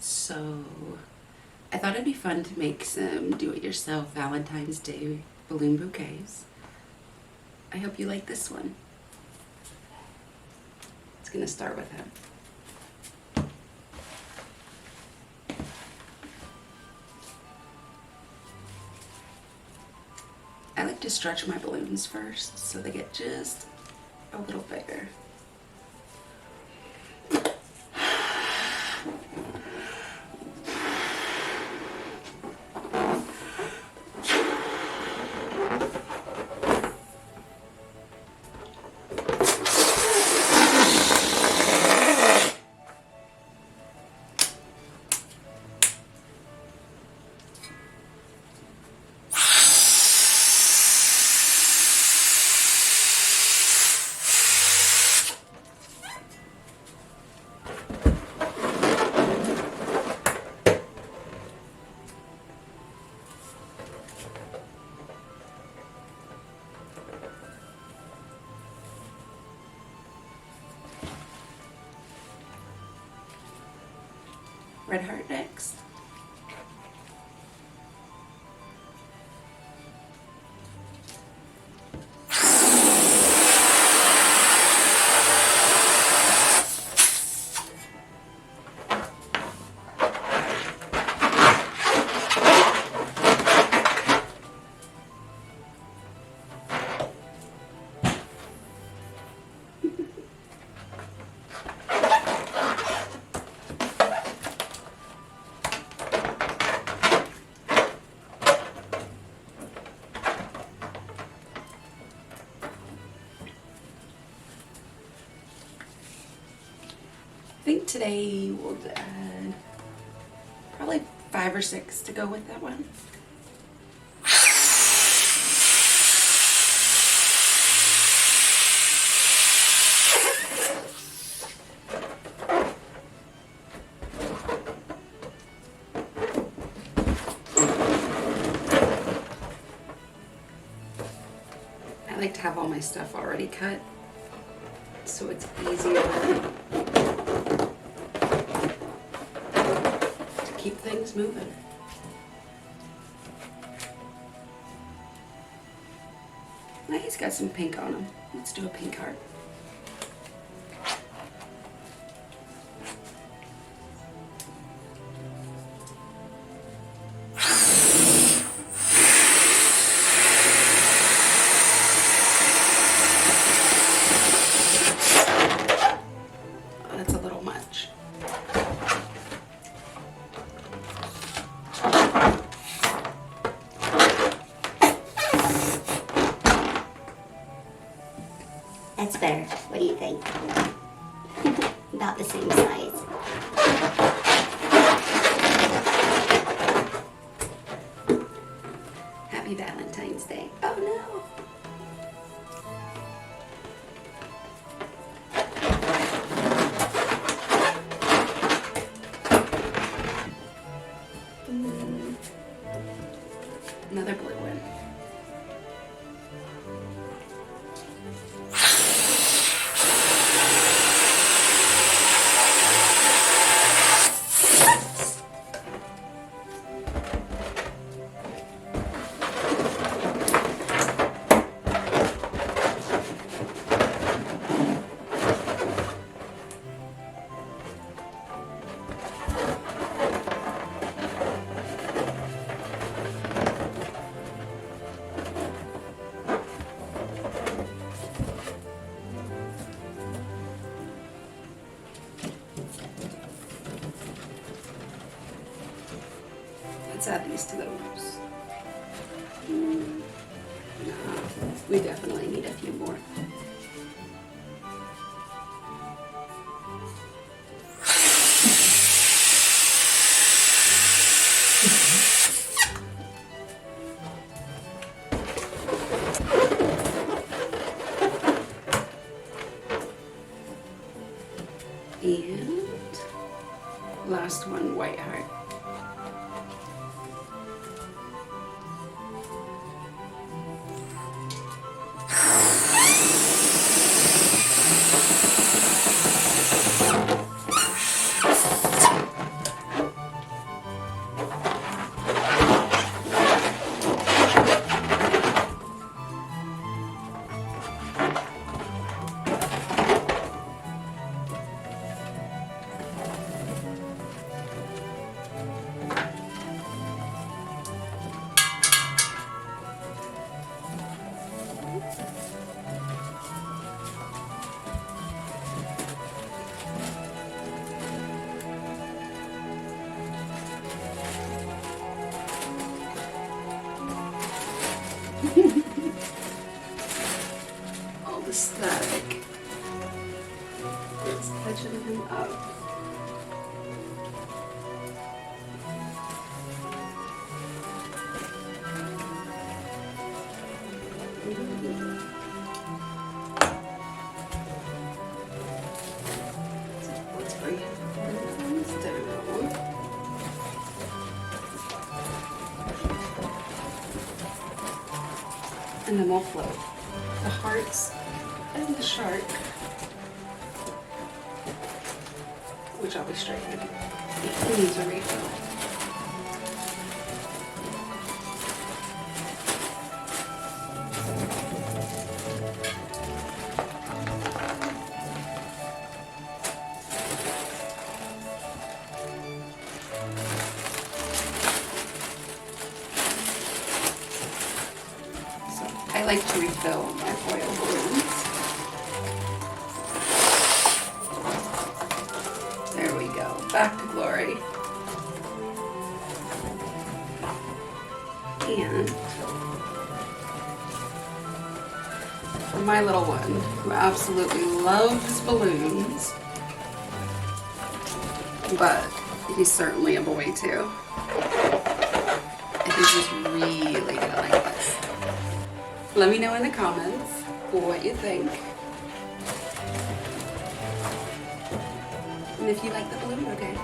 So I thought it'd be fun to make some do-it-yourself Valentine's Day balloon bouquets. I hope you like this one. It's gonna start with him. I like to stretch my balloons first so they get just a little bigger. Red heart next. I think today we'll add probably 5 or 6 to go with that one. I like to have all my stuff already cut so it's easier keep things moving. Now he's got some pink on him. Let's do a pink heart. Oh, that's a little much. That's better. What do you think? About the same size. Happy Valentine's Day. Oh no! Another blue one. Let's add these to those. No, we definitely need a few more. And last one, white heart. All the static. It's catching him up. Let's bring it down. And then we'll float the hearts and the shark, which I'll be straightening. He needs a refill. I like to refill my foil balloons. There we go. Back to glory. And for my little one who absolutely loves balloons, but he's certainly a boy too. I think he's really gonna like this. Let me know in the comments what you think. And if you like the balloon bouquet.